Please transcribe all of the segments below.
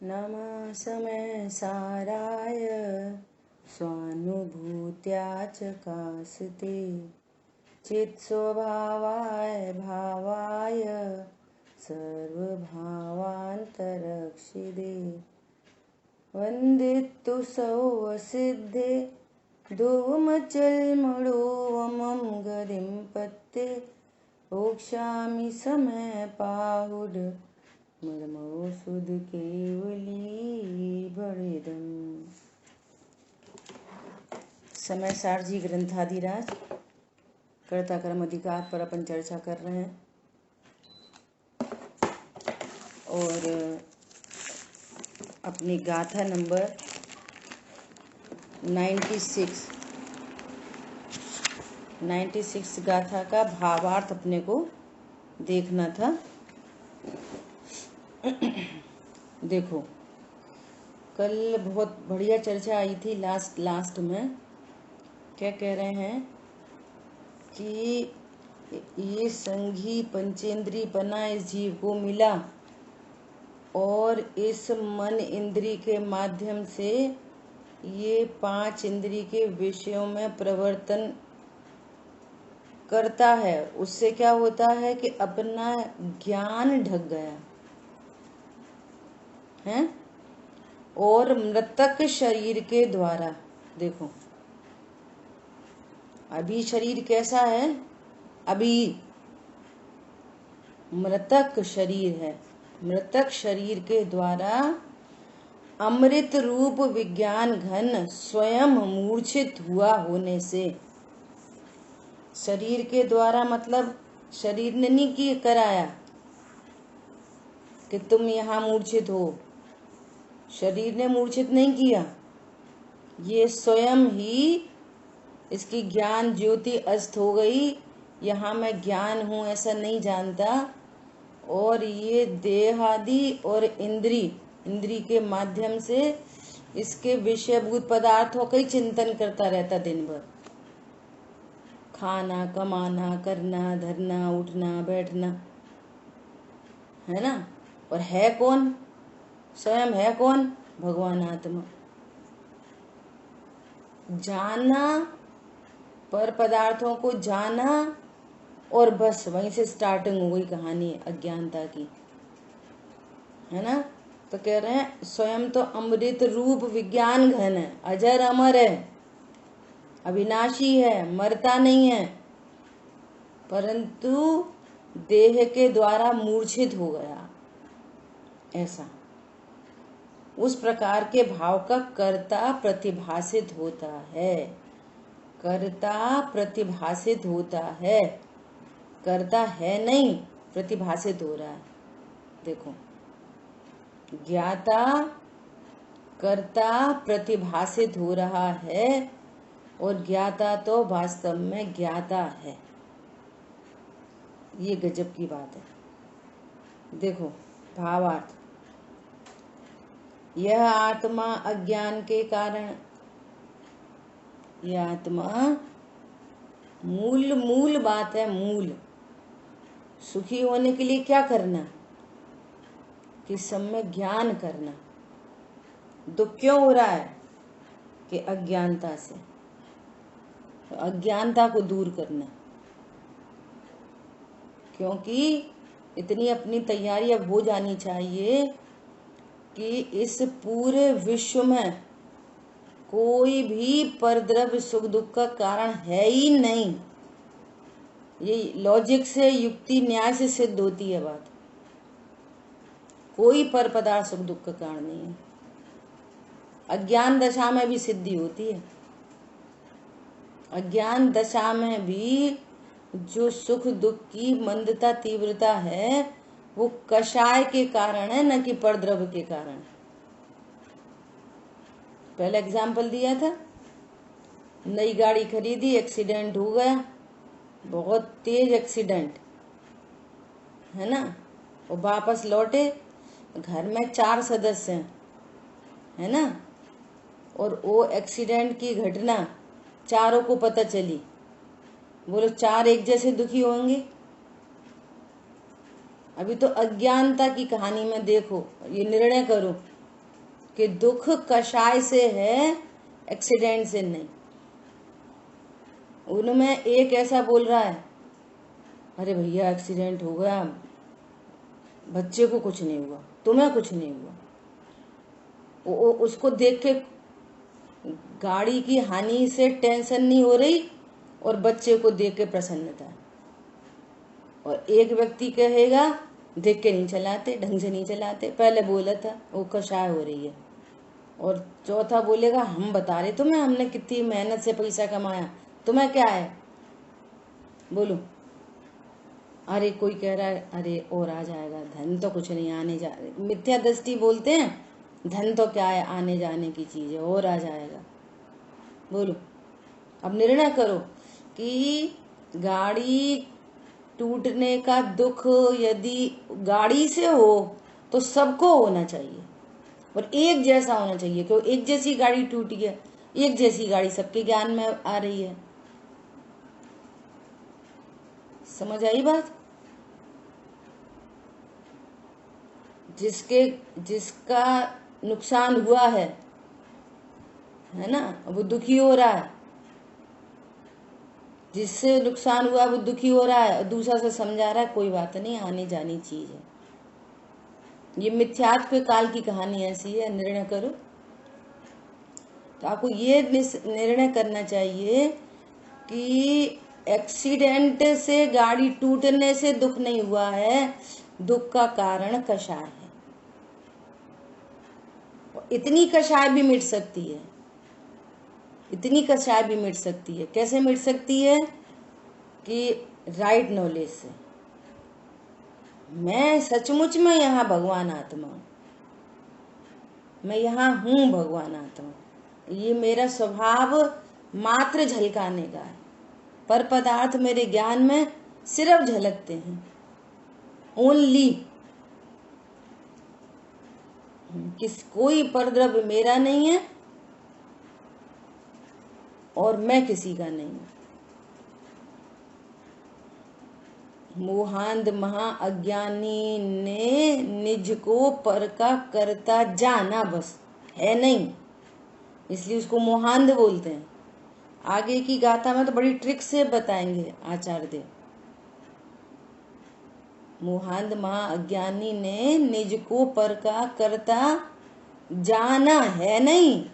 नमः समय साराय स्वानुभूत्या च कासते चित्स्वभावाय भावाय सर्वभावान्तरक्षिदे वन्दितु सौवसिद्धे धूमचल्मणोऽमं गतिं पत्ते ओक्ष्यामि समय पाहुड मर्मौषुध केवली बड़ेदम। समय सारजी ग्रंथादिराज कर्ता कर्म अधिकार पर अपन चर्चा कर रहे हैं और अपनी गाथा नंबर 96 गाथा का भावार्थ अपने को देखना था। देखो, कल बहुत बढ़िया चर्चा आई थी लास्ट में। क्या कह रहे हैं कि ये संघी पंचेंद्रीयपना इस जीव को मिला और इस मन इंद्री के माध्यम से ये 5 इंद्री के विषयों में प्रवर्तन करता है। उससे क्या होता है कि अपना ज्ञान ढक गया है और मृतक शरीर के द्वारा, देखो अभी शरीर कैसा है, अभी मृतक शरीर है। मृतक शरीर के द्वारा अमृत रूप विज्ञान घन स्वयं मूर्छित हुआ होने से, शरीर के द्वारा मतलब शरीर ने नहीं कराया कि तुम यहाँ मूर्छित हो, शरीर ने मूर्छित नहीं किया, ये स्वयं ही इसकी ज्ञान ज्योति अस्त हो गई। यहाँ मैं ज्ञान हूँ ऐसा नहीं जानता और ये देहादि और इंद्री के माध्यम से इसके विषयभूत पदार्थों का ही चिंतन करता रहता दिन भर। खाना, कमाना, करना, धरना, उठना, बैठना, है ना। और है कौन? स्वयं है कौन? भगवान आत्मा। जाना, पर पदार्थों को जाना और बस वहीं से स्टार्टिंग हो गई कहानी अज्ञानता की, है ना। तो कह रहे हैं स्वयं तो अमृत रूप विज्ञान घन है, अजर अमर है, अविनाशी है, मरता नहीं है, परंतु देह के द्वारा मूर्छित हो गया। ऐसा उस प्रकार के भाव का कर्ता प्रतिभासित होता है। कर्ता प्रतिभासित होता है, कर्ता है नहीं, प्रतिभासित हो रहा है। देखो, ज्ञाता कर्ता प्रतिभासित हो रहा है और ज्ञाता तो वास्तव में ज्ञाता है। ये गजब की बात है। देखो भावार्थ, यह आत्मा अज्ञान के कारण, यह आत्मा मूल बात है। मूल सुखी होने के लिए क्या करना? कि सम्यक ज्ञान करना। दुख क्यों हो रहा है? कि अज्ञानता से। तो अज्ञानता को दूर करना, क्योंकि इतनी अपनी तैयारी अब हो जानी चाहिए कि इस पूरे विश्व में कोई भी परद्रव्य सुख दुख का कारण है ही नहीं। ये लॉजिक से, युक्ति न्याय से सिद्ध होती है बात। कोई पर पदार्थ सुख दुख का कारण नहीं है। अज्ञान दशा में भी सिद्धि होती है। अज्ञान दशा में भी जो सुख दुख की मंदता तीव्रता है वो कषाय के कारण है, न कि परद्रव्य के कारण। पहले एग्जाम्पल दिया था, नई गाड़ी खरीदी, एक्सीडेंट हो गया, बहुत तेज एक्सीडेंट, है ना। और वापस लौटे, घर में 4 सदस्य हैं, है ना। और वो एक्सीडेंट की घटना चारों को पता चली, बोलो 4 एक जैसे दुखी होंगे? अभी तो अज्ञानता की कहानी में देखो, ये निर्णय करो कि दुख कषाय से है, एक्सीडेंट से नहीं। उनमें एक ऐसा बोल रहा है, अरे भैया एक्सीडेंट हो गया, बच्चे को कुछ नहीं हुआ, तुम्हें कुछ नहीं हुआ। उसको देख के गाड़ी की हानि से टेंशन नहीं हो रही और बच्चे को देख के प्रसन्नता। और एक व्यक्ति कहेगा देख के नहीं चलाते, ढंग से नहीं चलाते, पहले बोला था वो कषाय हो रही है। और चौथा बोलेगा हम बता रहे तुम्हें, हमने कितनी मेहनत से पैसा कमाया, तुम्हें क्या है। बोलो। अरे कोई कह रहा है अरे और आ जाएगा, धन तो कुछ नहीं, आने जा, मिथ्या दृष्टि बोलते हैं, धन तो क्या है, आने जाने की चीज है, और आ जाएगा। बोलो। अब निर्णय करो कि गाड़ी टूटने का दुख यदि गाड़ी से हो तो सबको होना चाहिए और एक जैसा होना चाहिए। क्यों? एक जैसी गाड़ी टूटी है, एक जैसी गाड़ी सबके ज्ञान में आ रही है। समझ आई बात? जिसका नुकसान हुआ है ना, वो दुखी हो रहा है। जिससे नुकसान हुआ वो दुखी हो रहा है और दूसरा से समझा रहा है कोई बात नहीं, आने जानी चीज है। ये मिथ्यात्व काल की कहानी ऐसी है। निर्णय करो। तो आपको ये निर्णय करना चाहिए कि एक्सीडेंट से, गाड़ी टूटने से दुख नहीं हुआ है, दुख का कारण कषाय है। इतनी कषाय भी मिट सकती है, इतनी कषाय भी मिट सकती है। कैसे मिट सकती है? कि राइट नॉलेज से। मैं सचमुच में यहाँ भगवान आत्मा, मैं यहाँ हूँ भगवान आत्मा, ये मेरा स्वभाव मात्र झलकाने का है, पर पदार्थ मेरे ज्ञान में सिर्फ झलकते हैं, ओनली। कोई परद्रव्य मेरा नहीं है और मैं किसी का नहीं हूं। मोहांध महा अज्ञानी ने निज को पर का करता जाना, बस है नहीं, इसलिए उसको मोहांध बोलते हैं। आगे की गाथा में तो बड़ी ट्रिक से बताएंगे आचार्य देव। मोहांध महा अज्ञानी ने निज को पर का करता जाना, है नहीं,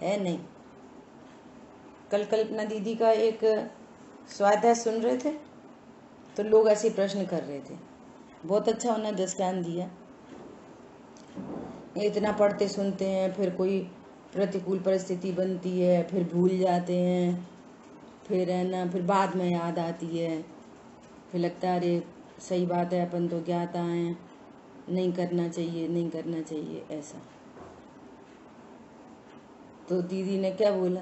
है नहीं। कल कल्पना दीदी का एक स्वाध्याय सुन रहे थे तो लोग ऐसे प्रश्न कर रहे थे, बहुत अच्छा उन्होंने दृष्टांत दिया। इतना पढ़ते सुनते हैं, फिर कोई प्रतिकूल परिस्थिति बनती है, फिर भूल जाते हैं, फिर है ना, फिर बाद में याद आती है, फिर लगता है अरे सही बात है, अपन तो ज्ञाता हैं, नहीं करना चाहिए, नहीं करना चाहिए, ऐसा। तो दीदी ने क्या बोला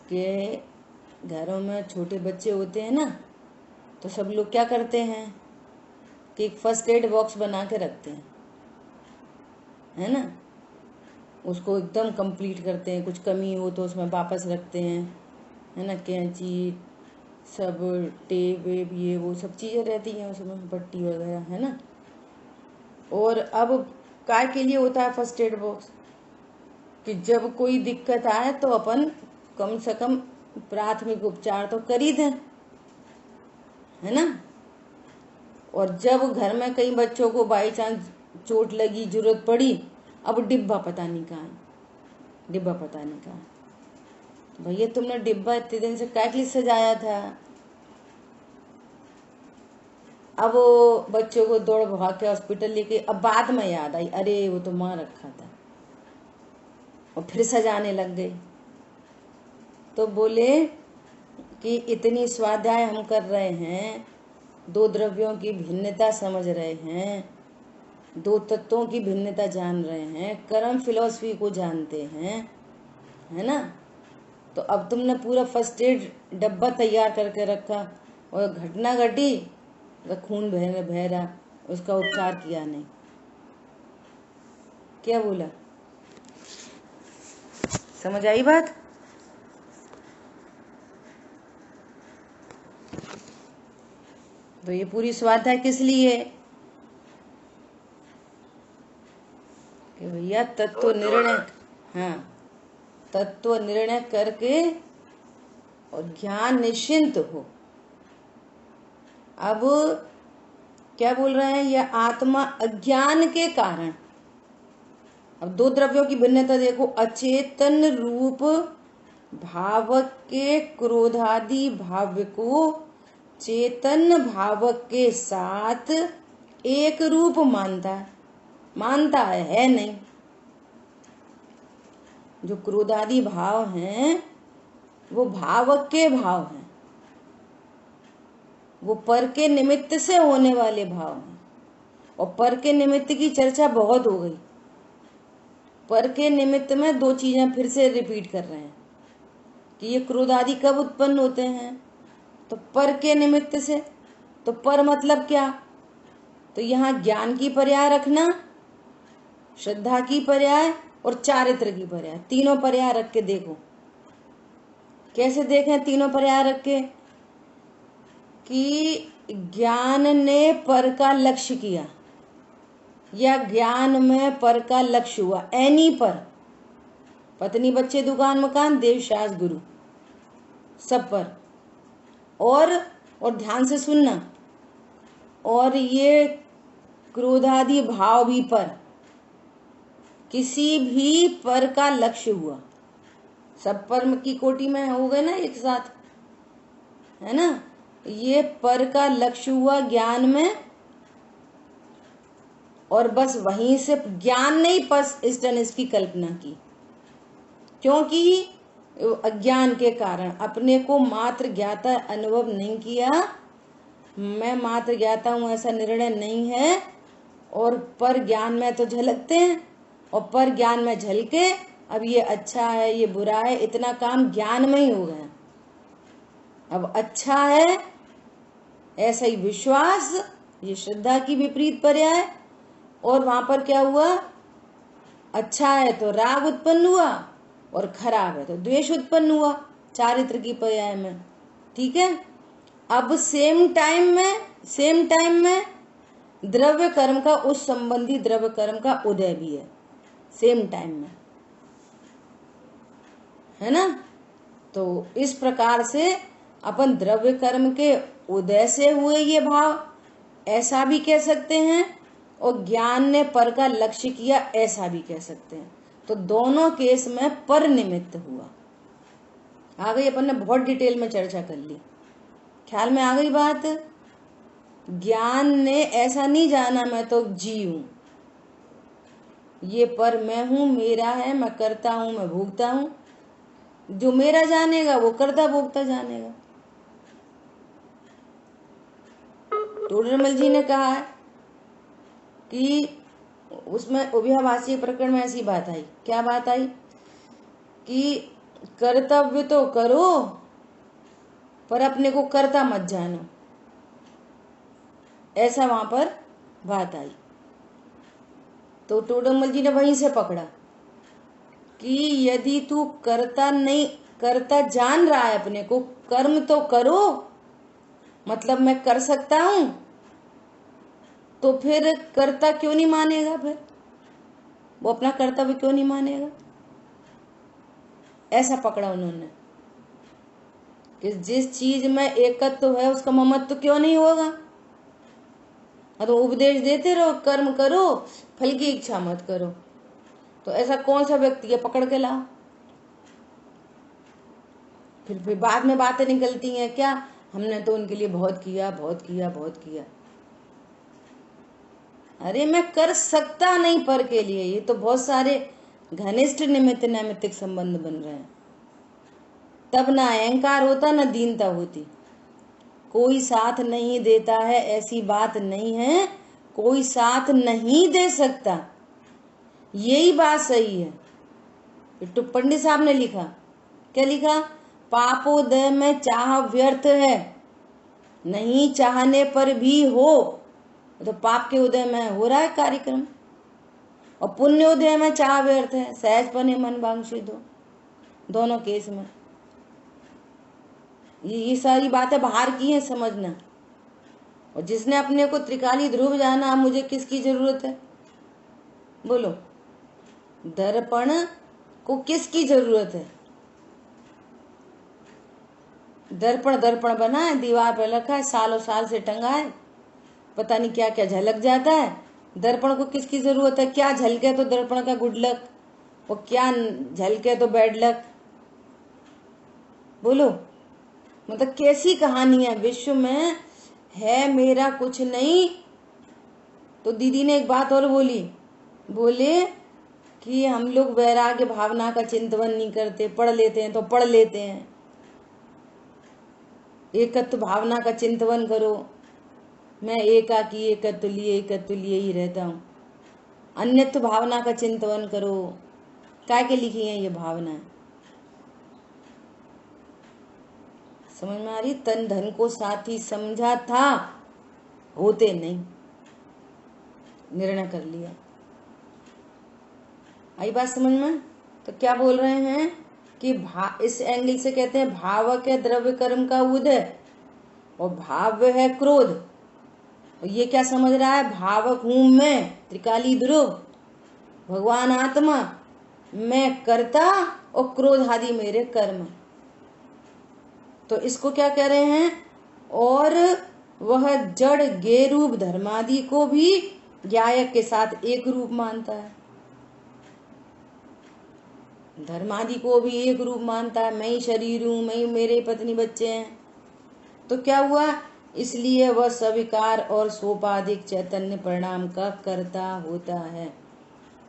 कि घरों में छोटे बच्चे होते हैं ना, तो सब लोग क्या करते हैं कि एक फर्स्ट एड बॉक्स बना के रखते हैं, है ना, उसको एकदम कंप्लीट करते हैं। कुछ कमी हो तो उसमें वापस रखते हैं, है ना, कैंची, सब टेप वेप, ये वो सब चीज़ें रहती हैं उसमें, पट्टी वगैरह, है ना। और अब काय के लिए होता है फर्स्ट एड बॉक्स? कि जब कोई दिक्कत आए तो अपन कम से कम प्राथमिक उपचार तो कर ही दें, है ना। और जब घर में कई बच्चों को बाई चांस चोट लगी, जरूरत पड़ी, अब डिब्बा पता नहीं कहाँ है, डिब्बा पता नहीं कहाँ है। भैया तुमने डिब्बा इतने दिन से क्या के लिए सजाया था? अब वो बच्चों को दौड़ भाग के हॉस्पिटल लेके, अब बाद में याद आई अरे वो तो माँ रखा था, और फिर सजाने लग गए। तो बोले कि इतनी स्वाध्याय हम कर रहे हैं, दो द्रव्यों की भिन्नता समझ रहे हैं, दो तत्वों की भिन्नता जान रहे हैं, कर्म फिलॉसफी को जानते हैं, है ना। तो अब तुमने पूरा फर्स्ट एड डब्बा तैयार करके रखा और घटना घटी, खून बह रहा, उसका उपचार किया नहीं। क्या बोला? समझ आई बात? तो ये पूरी स्वाध्याय किस लिए है? कि भैया तत्व निर्णय, हाँ, तत्व निर्णय करके और ज्ञान निश्चिंत हो। अब क्या बोल रहे हैं, यह आत्मा अज्ञान के कारण, अब दो द्रव्यों की भिन्नता देखो, अचेतन रूप भावक के क्रोधादि भाव को चेतन भावक के साथ एक रूप मानता है नहीं। जो क्रोधादि भाव हैं वो भावक के भाव हैं, वो पर के निमित्त से होने वाले भाव हैं। और पर के निमित्त की चर्चा बहुत हो गई। पर के निमित्त में दो चीजें फिर से रिपीट कर रहे हैं कि ये क्रोध आदि कब उत्पन्न होते हैं, तो पर के निमित्त से। तो पर मतलब क्या, तो यहाँ ज्ञान की पर्याय रखना, श्रद्धा की पर्याय और चारित्र की पर्याय, तीनों पर्याय रख के देखो। कैसे देखें तीनों पर्याय रख के, कि ज्ञान ने पर का लक्ष्य किया या ज्ञान में पर का लक्ष्य हुआ, एनी पर, पत्नी बच्चे दुकान मकान देव शास्त्र गुरु सब पर। और ध्यान से सुनना, और ये क्रोधादि भाव भी पर, किसी भी पर का लक्ष्य हुआ, सब पर की कोटि में हो गए ना एक साथ, है ना। ये पर का लक्ष्य हुआ ज्ञान में, और बस वहीं से ज्ञान नहीं पस इसकी कल्पना की, क्योंकि अज्ञान के कारण अपने को मात्र ज्ञाता अनुभव नहीं किया, मैं मात्र ज्ञाता हूं ऐसा निर्णय नहीं है। और पर ज्ञान में तो झलकते हैं, और पर ज्ञान में झलके अब ये अच्छा है ये बुरा है, इतना काम ज्ञान में ही हो गया। अब अच्छा है ऐसा ही विश्वास, ये श्रद्धा की विपरीत पर्याय। और वहां पर क्या हुआ, अच्छा है तो राग उत्पन्न हुआ, और खराब है तो द्वेष उत्पन्न हुआ, चारित्र की पर्याय में। ठीक है। अब सेम टाइम में द्रव्य कर्म का, उस संबंधी द्रव्य कर्म का उदय भी है सेम टाइम में, है ना। तो इस प्रकार से अपन द्रव्य कर्म के उदय से हुए ये भाव ऐसा भी कह सकते हैं, और ज्ञान ने पर का लक्ष्य किया ऐसा भी कह सकते हैं। तो दोनों केस में पर निमित्त हुआ। आ गई, अपन ने बहुत डिटेल में चर्चा कर ली, ख्याल में आ गई बात। ज्ञान ने ऐसा नहीं जाना मैं तो जी हूं, ये पर मैं हूं, मेरा है, मैं करता हूं, मैं भोगता हूं। जो मेरा जानेगा वो करता भोगता जानेगा। टोडरमल जी ने कहा है कि उसमें अभिभाषी प्रकरण में ऐसी बात आई, क्या बात आई, कि कर्तव्य तो करो पर अपने को करता मत जानो, ऐसा वहां पर बात आई। तो टोडरमल जी ने वहीं से पकड़ा कि यदि तू करता जान रहा है अपने को, कर्म तो करो, मतलब मैं कर सकता हूं, तो फिर कर्ता क्यों नहीं मानेगा, फिर वो अपना कर्तव्य क्यों नहीं मानेगा, ऐसा पकड़ा उन्होंने कि जिस चीज में एकत्व है उसका ममत्व क्यों नहीं होगा। तो उपदेश देते रहो कर्म करो फल की इच्छा मत करो, तो ऐसा कौन सा व्यक्ति है, पकड़ के लाओ। फिर बाद में बातें निकलती हैं क्या, हमने तो उनके लिए बहुत किया बहुत किया बहुत किया। अरे मैं कर सकता नहीं पर के लिए, ये तो बहुत सारे घनिष्ठ निमित्त नैमित्तिक संबंध बन रहे हैं, तब ना अहंकार होता ना दीनता होती। कोई साथ नहीं देता है ऐसी बात नहीं है, कोई साथ नहीं दे सकता, यही बात सही है। तो पंडित साहब ने लिखा, क्या लिखा, पापोदय में चाह व्यर्थ है, नहीं चाहने पर भी हो। तो पाप के उदय में हो रहा है कार्यक्रम, और पुण्य उदय में चाह व्यर्थ है, सहज पने मन वांछित हो, दोनों केस में। ये सारी बातें बाहर की हैं, समझना। और जिसने अपने को त्रिकाली ध्रुव जाना, मुझे किसकी जरूरत है, बोलो। दर्पण को किसकी जरूरत है? दर्पण दर्पण बना है, दीवार पर रखा है, सालों साल से टंगा है, पता नहीं क्या क्या झलक जाता है। दर्पण को किसकी जरूरत है? क्या झलके तो दर्पण का गुड लक, और क्या झलके तो बैड लक। बोलो, मतलब कैसी कहानी है। विश्व में है मेरा कुछ नहीं। तो दीदी ने एक बात और बोली, बोले कि हम लोग वैराग्य भावना का चिंतन नहीं करते, पढ़ लेते हैं तो पढ़ लेते हैं। एकत्व भावना का चिंतन करो। मैं एकाकी एकत्व लिए ही रहता हूँ। अन्यत्व भावना का चिंतन करो। क्या के लिखी है ये भावना? समझ में आ रही? तन धन को साथी समझा था, होते नहीं, निर्णय कर लिया। आई बात समझ में? तो क्या बोल रहे हैं कि इस एंगल से कहते हैं भावक है द्रव्य कर्म का उदय, और भाव्य है क्रोध। और ये क्या समझ रहा है? भावक हूं मैं, त्रिकाली ध्रुव, भगवान आत्मा, मैं कर्ता, और क्रोध आदि मेरे कर्म। तो इसको क्या कह रहे हैं? और वह जड़ गे रूप धर्मादि को भी ज्ञायक के साथ एक रूप मानता है। धर्मादि को भी एक रूप मानता है। मैं ही शरीर हूं, मैं ही, मेरे पत्नी बच्चे हैं। तो क्या हुआ? इसलिए वह सविकार और सोपाधिक चैतन्य परिणाम का कर्ता होता है।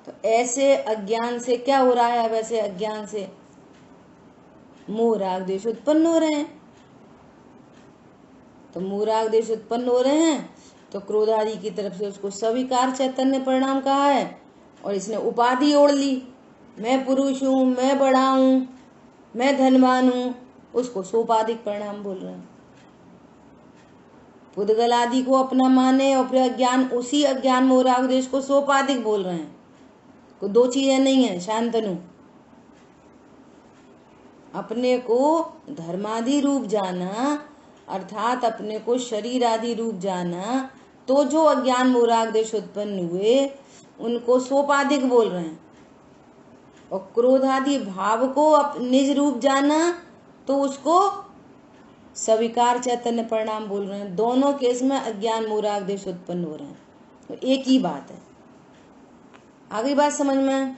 तो ऐसे अज्ञान से क्या हो रहा है? वैसे अज्ञान से मोह राग द्वेष उत्पन्न हो रहे हैं। तो मोह राग द्वेष उत्पन्न हो रहे हैं, तो क्रोध आदि की तरफ से उसको सविकार चैतन्य परिणाम कहा है। और इसने उपाधि ओढ़ ली, मैं पुरुष हूं, मैं बड़ा हूं, मैं धनवान हूं, उसको सोपाधिक परिणाम बोल रहे हैं। पुद्गल आदि को अपना माने और फिर अज्ञान, उसी अज्ञान मोह राग द्वेष को सोपाधिक बोल रहे हैं। को दो चीजें नहीं है शांतनु। अपने को धर्मादि रूप जाना, अर्थात अपने को शरीर आदि रूप जाना, तो जो अज्ञान मोह राग द्वेष उत्पन्न हुए उनको सोपाधिक बोल रहे हैं। और क्रोध आदि भाव को निज रूप जाना, तो उसको सविकार चैतन्य परिणाम बोल रहे हैं। दोनों केस में अज्ञान मोह राग द्वेष उत्पन्न हो रहे हैं, तो एक ही बात है। आगे बात समझ में?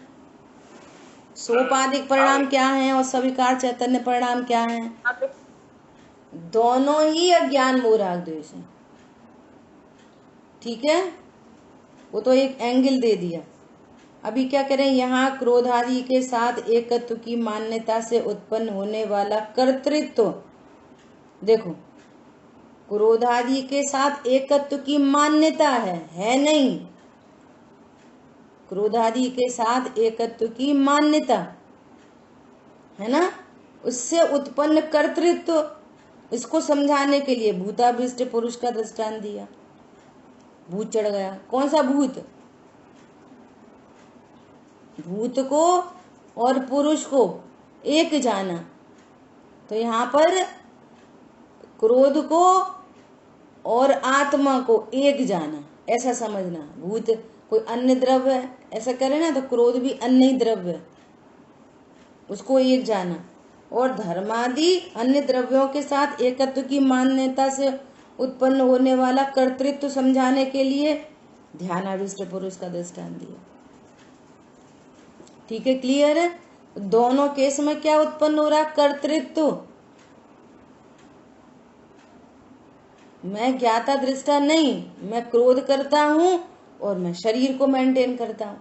सोपाधिक परिणाम क्या है और सविकार चैतन्य परिणाम क्या है? दोनों ही अज्ञान मोह राग द्वेष है। ठीक है, वो तो एक एंगल दे दिया। अभी क्या करें? यहाँ क्रोध आदि के साथ एकत्व की मान्यता से उत्पन्न होने वाला कर्तृत्व देखो। क्रोध आदि के साथ एकत्व की मान्यता है नहीं। क्रोध आदि के साथ एकत्व की मान्यता है ना, उससे उत्पन्न कर्तृत्व, इसको समझाने के लिए भूताभिष्ट पुरुष का दृष्टांत दिया। भूत चढ़ गया। कौन सा भूत? भूत को और पुरुष को एक जाना। तो यहाँ पर क्रोध को और आत्मा को एक जाना, ऐसा समझना। भूत कोई अन्य द्रव्य है ऐसा करे ना, तो क्रोध भी अन्य ही द्रव्य है, उसको एक जाना। और धर्मादि अन्य द्रव्यों के साथ एकत्व की मान्यता से उत्पन्न होने वाला कर्तृत्व समझाने के लिए ध्यानाविष्ट पुरुष का दृष्टांत दिया। ठीक है, क्लियर है? दोनों केस में क्या उत्पन्न हो रहा? कर्तृत्व। मैं ज्ञाता दृष्टा नहीं, मैं क्रोध करता हूं और मैं शरीर को मेंटेन करता हूं,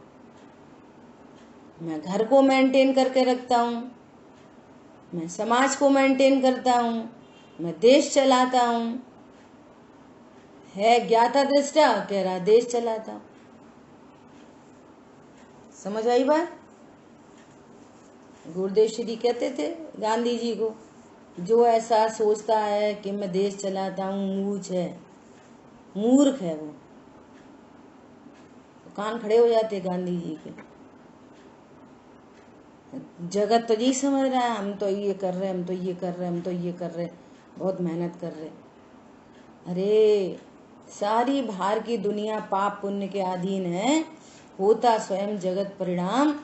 मैं घर को मेंटेन करके रखता हूं, मैं समाज को मेंटेन करता हूं, मैं देश चलाता हूं। है ज्ञाता दृष्टा, कह रहा देश चलाता हूं। समझ आई बात? गुरुदेव श्री कहते थे गांधी जी को, जो ऐसा सोचता है कि मैं देश चलाता हूँ मूर्ख है, मूर्ख है। वो कान खड़े हो जाते गांधी जी के। जगत तो यही समझ रहा है, हम तो ये कर रहे, हम तो ये कर रहे, हम तो ये कर रहे, बहुत मेहनत कर रहे। अरे सारी बाहर की दुनिया पाप पुण्य के अधीन है, होता स्वयं जगत परिणाम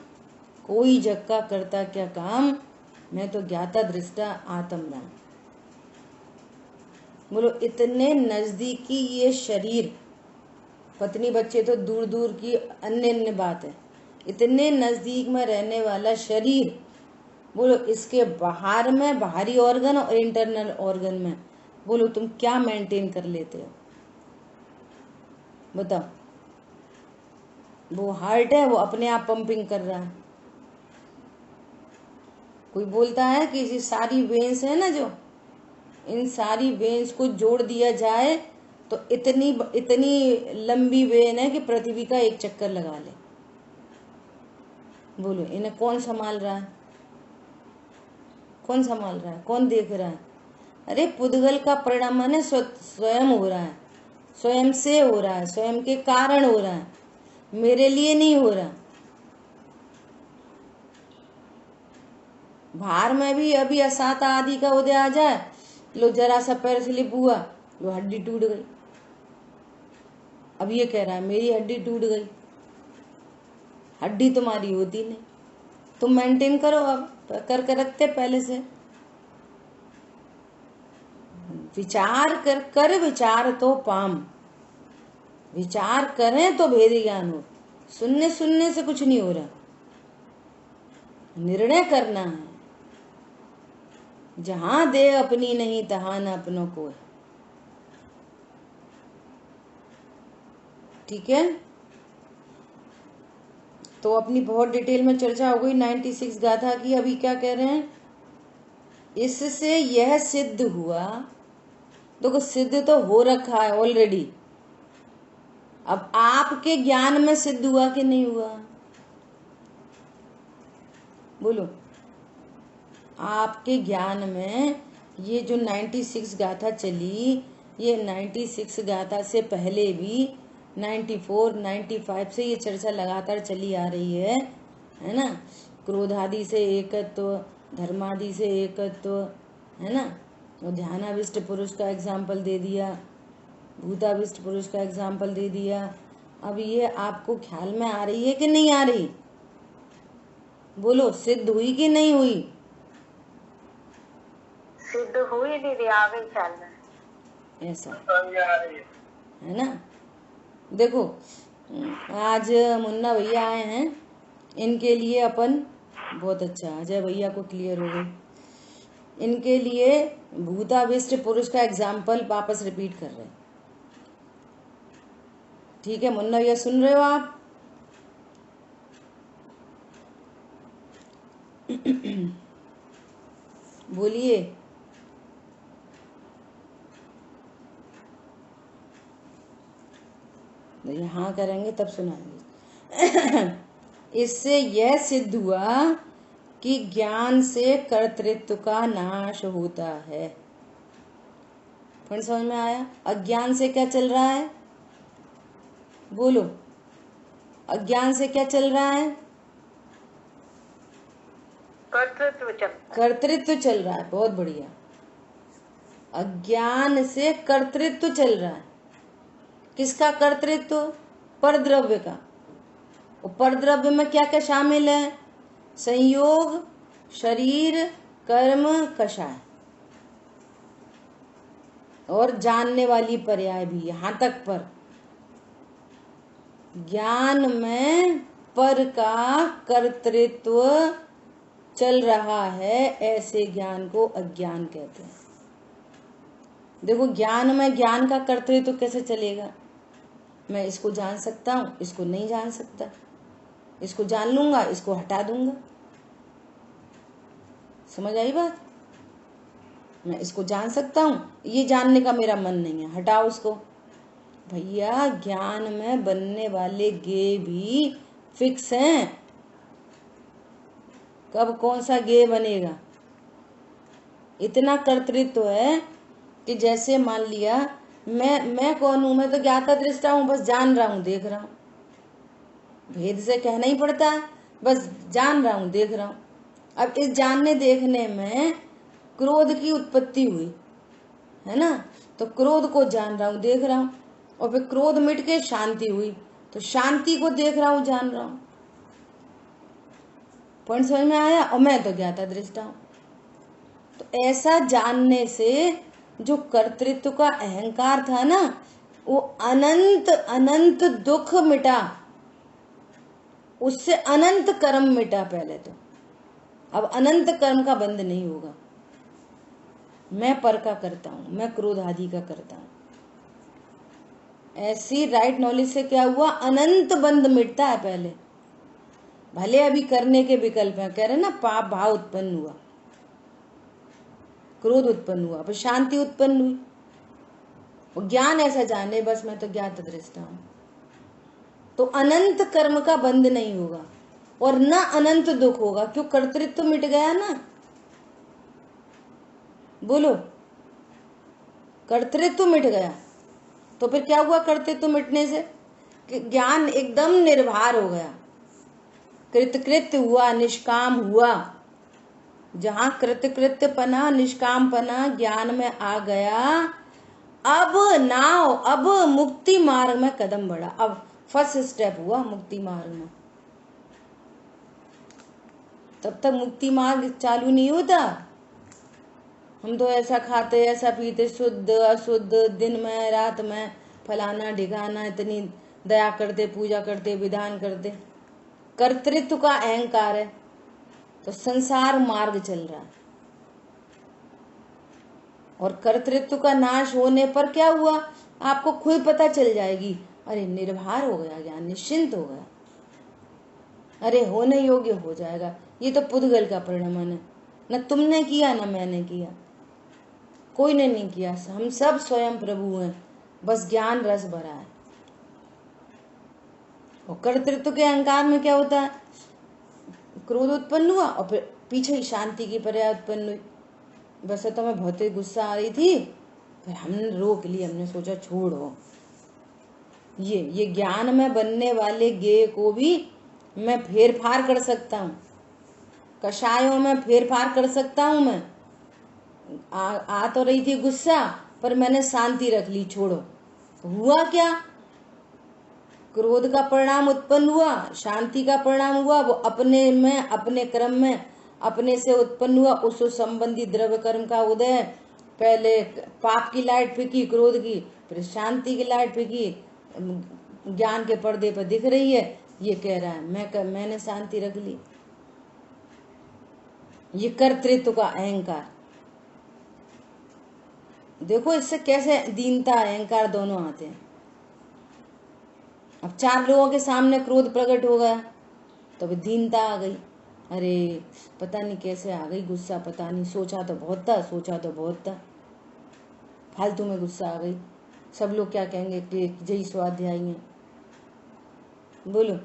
कोई जग का करता क्या काम, मैं तो ज्ञाता दृष्टा आत्म राम। बोलो इतने नजदीकी ये शरीर, पत्नी बच्चे तो दूर दूर की अन्य अन्य बात है, इतने नजदीक में रहने वाला शरीर, बोलो इसके बाहर में बाहरी ऑर्गन और इंटरनल ऑर्गन में, बोलो तुम क्या मेंटेन कर लेते हो बताओ। वो हार्ट है, वो अपने आप पंपिंग कर रहा है। कोई बोलता है कि ये सारी वेन्स है ना, जो इन सारी वेन्स को जोड़ दिया जाए तो इतनी इतनी लंबी वेन है कि पृथ्वी का एक चक्कर लगा ले। बोलो इन्हें कौन संभाल रहा है, कौन संभाल रहा है, कौन देख रहा है? अरे पुद्गल का परिणाम स्वयं हो रहा है, स्वयं से हो रहा है, स्वयं के कारण हो रहा है, मेरे लिए नहीं हो रहा। भार में भी अभी असात आदि का उदय आ जाए, लो जरा सा पैर स्लिप हुआ, लो हड्डी टूट गई। अब ये कह रहा है मेरी हड्डी टूट गई, हड्डी तुम्हारी होती नहीं, तुम मेंटेन करो, अब करके रखते पहले से। विचार कर विचार तो पाम, विचार करें तो भेद ज्ञान हो। सुनने सुनने से कुछ नहीं हो रहा, निर्णय करना है। जहां दे अपनी नहीं तहां न अपनों को है। ठीक है, तो अपनी बहुत डिटेल में चर्चा हो गई 96 गाथा की। अभी क्या कह रहे हैं, इससे यह सिद्ध हुआ, देखो सिद्ध तो हो रखा है ऑलरेडी, अब आपके ज्ञान में सिद्ध हुआ कि नहीं हुआ? बोलो आपके ज्ञान में ये जो 96 गाथा चली, ये 96 गाथा से पहले भी 94, 95 से ये चर्चा लगातार चली आ रही है ना। क्रोधादि से एकत्व, धर्मादि से एकत्व, है ना। और ध्यानाविष्ट पुरुष का एग्जाम्पल दे दिया, भूताविष्ट पुरुष का एग्जाम्पल दे दिया। अब ये आपको ख्याल में आ रही है कि नहीं आ रही? बोलो सिद्ध हुई कि नहीं हुई? सिद्ध हुई दीदी, आ गई ख्याल में। ऐसा है ना। देखो आज मुन्ना भैया आए हैं, इनके लिए अपन, बहुत अच्छा अजय भैया को क्लियर हो गई, इनके लिए भूताविष्ट पुरुष का एग्जाम्पल वापस रिपीट कर रहे हैं। ठीक है मुन्ना भैया, सुन रहे हो आप? बोलिए। हाँ करेंगे तब सुनाएंगे। इससे यह सिद्ध हुआ कि ज्ञान से कर्तृत्व का नाश होता है। फिर समझ में आया? अज्ञान से क्या चल रहा है? बोलो अज्ञान से क्या चल रहा है? कर्तृत्व चल रहा है। बहुत बढ़िया। अज्ञान से कर्तृत्व चल रहा है। किसका कर्तृत्व? परद्रव्य का। और परद्रव्य में क्या क्या शामिल है? संयोग, शरीर, कर्म, कषाय और जानने वाली पर्याय भी, यहां तक पर। ज्ञान में पर का कर्तृत्व चल रहा है, ऐसे ज्ञान को अज्ञान कहते हैं। देखो ज्ञान में ज्ञान का कर्तृत्व कैसे चलेगा? मैं इसको जान सकता हूं, इसको नहीं जान सकता, इसको जान लूंगा, इसको हटा दूंगा। समझ आई बात? मैं इसको जान सकता हूं, ये जानने का मेरा मन नहीं है, हटाओ उसको। भैया ज्ञान में बनने वाले गे भी फिक्स हैं। कब कौन सा गे बनेगा? इतना कर्तृत्व है कि जैसे मान लिया मैं कौन हूं? मैं तो ज्ञाता दृष्टा हूं, बस जान रहा हूं, देख रहा हूं। भेद से कहना ही पड़ता है, बस जान रहा हूं, देख रहा हूं। अब इस जानने देखने में क्रोध की उत्पत्ति हुई है ना, तो क्रोध को जान रहा हूं, देख रहा हूं। और फिर क्रोध मिट के शांति हुई, तो शांति को देख रहा हूं, जान रहा हूं। पॉइंट समझ में आया? और मैं तो ज्ञाता दृष्टा हूं। तो ऐसा जानने से जो कर्तृत्व का अहंकार था ना, वो अनंत अनंत दुख मिटा, उससे अनंत कर्म मिटा पहले तो। अब अनंत कर्म का बंध नहीं होगा। मैं पर का करता हूं, मैं क्रोध आदि का करता हूं। ऐसी राइट नॉलेज से क्या हुआ? अनंत बंध मिटता है पहले। भले अभी करने के विकल्प हैं, कह रहे ना, पाप भाव उत्पन्न हुआ, क्रोध उत्पन्न हुआ, फिर शांति उत्पन्न हुई, और ज्ञान ऐसा जाने बस मैं तो ज्ञात दृष्टा हूं, तो अनंत कर्म का बंध नहीं होगा और न अनंत दुख होगा। क्यों? कर्तृत्व तो मिट गया ना। बोलो, कर्तृत्व तो मिट गया। तो फिर क्या हुआ? कर्तृत्व मिटने से ज्ञान एकदम निर्भर हो गया, कृतकृत्य हुआ, निष्काम हुआ। जहां कृतकृत्य पना, निष्काम पना ज्ञान में आ गया, अब मुक्ति मार्ग में कदम बढ़ा। अब फर्स्ट स्टेप हुआ मुक्ति मार्ग में। तब तक मुक्ति मार्ग चालू नहीं होता। हम तो ऐसा खाते, ऐसा पीते, शुद्ध अशुद्ध, दिन में रात में, फलाना ढिकाना, इतनी दया करते, पूजा करते, विधान करते। कर्तृत्व का अहंकार है तो संसार मार्ग चल रहा है। और कर्तृत्व का नाश होने पर क्या हुआ? आपको खुद पता चल जाएगी, अरे निर्भर हो गया ज्ञान, निश्चिंत हो गया, अरे होने योग्य हो जाएगा। ये तो पुद्गल का परिणमन है। न तुमने किया न मैंने किया, कोई ने नहीं किया, हम सब स्वयं प्रभु हैं, बस ज्ञान रस भरा है। और कर्तृत्व के अहंकार में क्या होता है? क्रोध उत्पन्न हुआ और फिर पीछे ही शांति की पर्याय उत्पन्न हुई। वैसे तो मैं बहुत ही गुस्सा आ रही थी, फिर हमने रोक ली, हमने सोचा छोड़ो। ये ज्ञान में बनने वाले गेय को भी मैं फेर फार कर सकता हूँ, कषायों में फेर फार कर सकता हूँ। मैं आ तो रही थी गुस्सा, पर मैंने शांति रख ली, छोड़ो। हुआ क्या? क्रोध का परिणाम उत्पन्न हुआ, शांति का परिणाम हुआ। वो अपने में, अपने क्रम में, अपने से उत्पन्न हुआ। उस संबंधी द्रव्य कर्म का उदय। पहले पाप की लाइट फीकी, क्रोध की, फिर शांति की लाइट फीकी, ज्ञान के पर्दे पर दिख रही है। ये कह रहा है मैंने शांति रख ली। ये कर्तृत्व का अहंकार देखो, इससे कैसे दीनता अहंकार दोनों आते हैं। अब 4 लोगों के सामने क्रोध प्रकट हो गया तो दीनता आ गई। अरे पता नहीं कैसे आ गई गुस्सा, पता नहीं, सोचा तो बहुत था, फालतू में गुस्सा आ गई। सब लोग क्या कहेंगे कि जय स्वाध्यायी है। बोलो,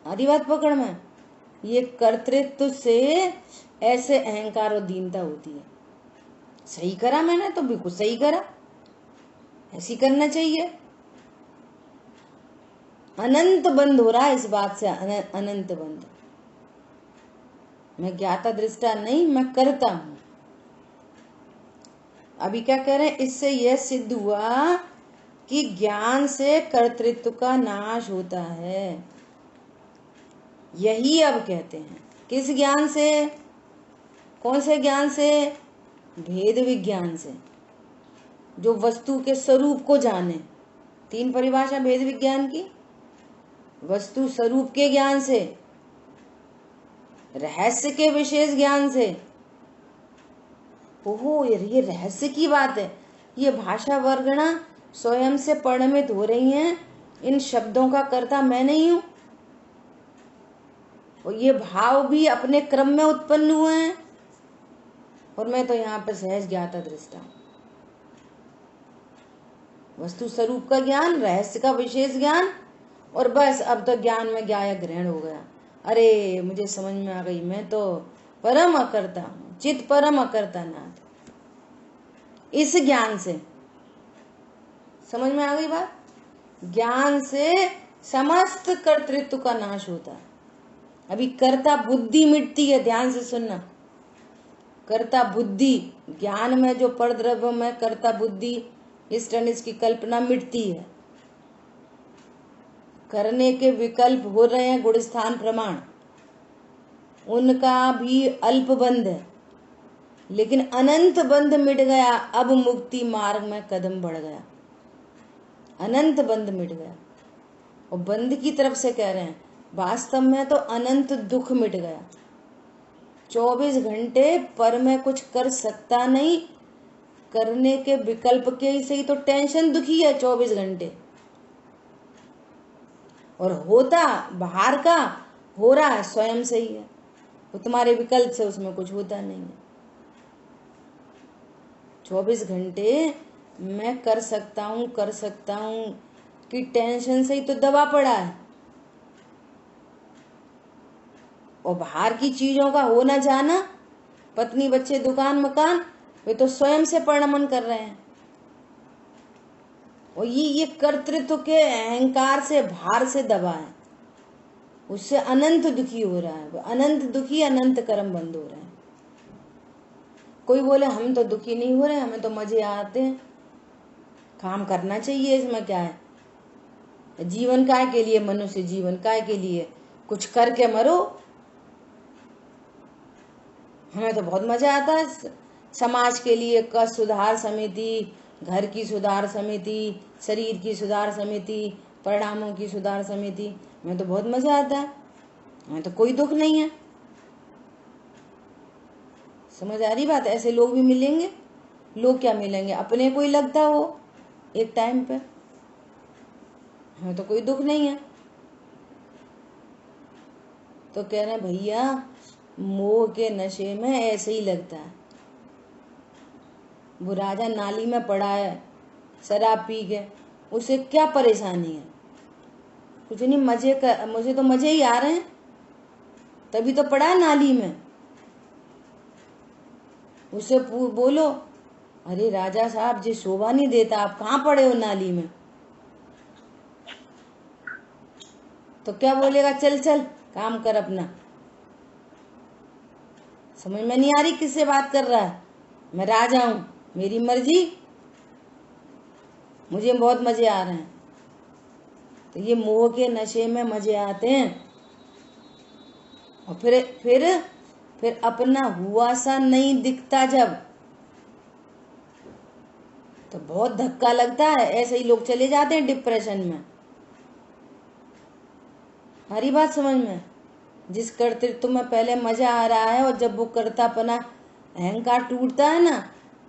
आधी बात पकड़ में। ये कर्तृत्व से ऐसे अहंकार और दीनता होती है। सही करा मैंने तो बिल्कुल सही करा, ऐसी करना चाहिए। अनंत बंध हो रहा है इस बात से, अनंत बंध। मैं ज्ञाता दृष्टा नहीं, मैं करता हूं। अभी क्या कह रहे हैं? इससे यह सिद्ध हुआ कि ज्ञान से कर्तृत्व का नाश होता है। यही अब कहते हैं। किस ज्ञान से? कौन से ज्ञान से? भेद विज्ञान से, जो वस्तु के स्वरूप को जाने। 3 परिभाषा भेद विज्ञान की। वस्तु स्वरूप के ज्ञान से, रहस्य के विशेष ज्ञान से। ओहो, ये रहस्य की बात है। ये भाषा वर्गणा स्वयं से परिणमित हो रही हैं। इन शब्दों का कर्ता मैं नहीं हूं, और ये भाव भी अपने क्रम में उत्पन्न हुए हैं, और मैं तो यहाँ पर सहज ज्ञाता दृष्टा हूं। वस्तु स्वरूप का ज्ञान, रहस्य का विशेष ज्ञान, और बस अब तो ज्ञान में ज्ञाया ग्रहण हो गया। अरे मुझे समझ में आ गई, मैं तो परम अकर्ता हूं, चित परम अकर्ता नाथ। इस ज्ञान से समझ में आ गई बात। ज्ञान से समस्त कर्तृत्व का नाश होता है। अभी कर्ता बुद्धि मिटती है, ध्यान से सुनना। कर्ता बुद्धि, ज्ञान में जो परद्रव्य में कर्ता बुद्धि, इष्ट अनिष्ट की कल्पना मिटती है। करने के विकल्प हो रहे हैं गुणस्थान प्रमाण, उनका भी अल्प बंध है, लेकिन अनंत बंध मिट गया, अब मुक्ति मार्ग में कदम बढ़ गया। अनंत बंध मिट गया, और बंध की तरफ से कह रहे हैं, वास्तव में तो अनंत दुख मिट गया। 24 घंटे पर मैं कुछ कर सकता नहीं, करने के विकल्प के से ही तो टेंशन दुखी है 24 घंटे, और होता बाहर का हो रहा है स्वयं से ही है, वो तुम्हारे विकल्प से उसमें कुछ होता नहीं है। 24 घंटे मैं कर सकता हूं कि टेंशन से ही तो दबा पड़ा है, और बाहर की चीजों का होना जाना, पत्नी बच्चे दुकान मकान, वे तो स्वयं से परिणमन कर रहे हैं, और ये कर्तृत्व के अहंकार से भार से दबा है, उससे अनंत दुखी हो रहा है। अनंत दुखी, अनंत कर्म बंद हो रहे हैं। कोई बोले हम तो दुखी नहीं हो रहे, हमें तो मजे आते हैं, काम करना चाहिए, इसमें क्या है, जीवन काय के लिए, मनुष्य जीवन काय के लिए, कुछ करके मरो, हमें तो बहुत मजा आता है। समाज के लिए का सुधार समिति, घर की सुधार समिति, शरीर की सुधार समिति, परिणामों की सुधार समिति, हमें तो बहुत मजा आता है, हमें तो कोई दुख नहीं है। समझ आ रही बात? ऐसे लोग भी मिलेंगे। लोग क्या मिलेंगे, अपने को ही लगता हो एक टाइम पे, हमें तो कोई दुख नहीं है। तो कह रहे हैं भैया मोह के नशे में ऐसे ही लगता है। वो राजा नाली में पड़ा है शराब पी के, उसे क्या परेशानी है, कुछ नहीं, मजे का, मुझे तो मजे ही आ रहे हैं, तभी तो पड़ा है नाली में। उसे बोलो अरे राजा साहब जी शोभा नहीं देता, आप कहाँ पड़े हो नाली में, तो क्या बोलेगा, चल चल काम कर अपना। समझ में नहीं आ रही किससे बात कर रहा है? मैं राजा हूं, मेरी मर्जी, मुझे बहुत मजे आ रहे हैं। तो ये मोह के नशे में मजे आते हैं, और फिर अपना हुआ सा नहीं दिखता जब, तो बहुत धक्का लगता है। ऐसे ही लोग चले जाते हैं डिप्रेशन में। हरी बात समझ में? जिस कर्तृत्व में पहले मजा आ रहा है, और जब वो कर्तापना अहंकार टूटता है ना,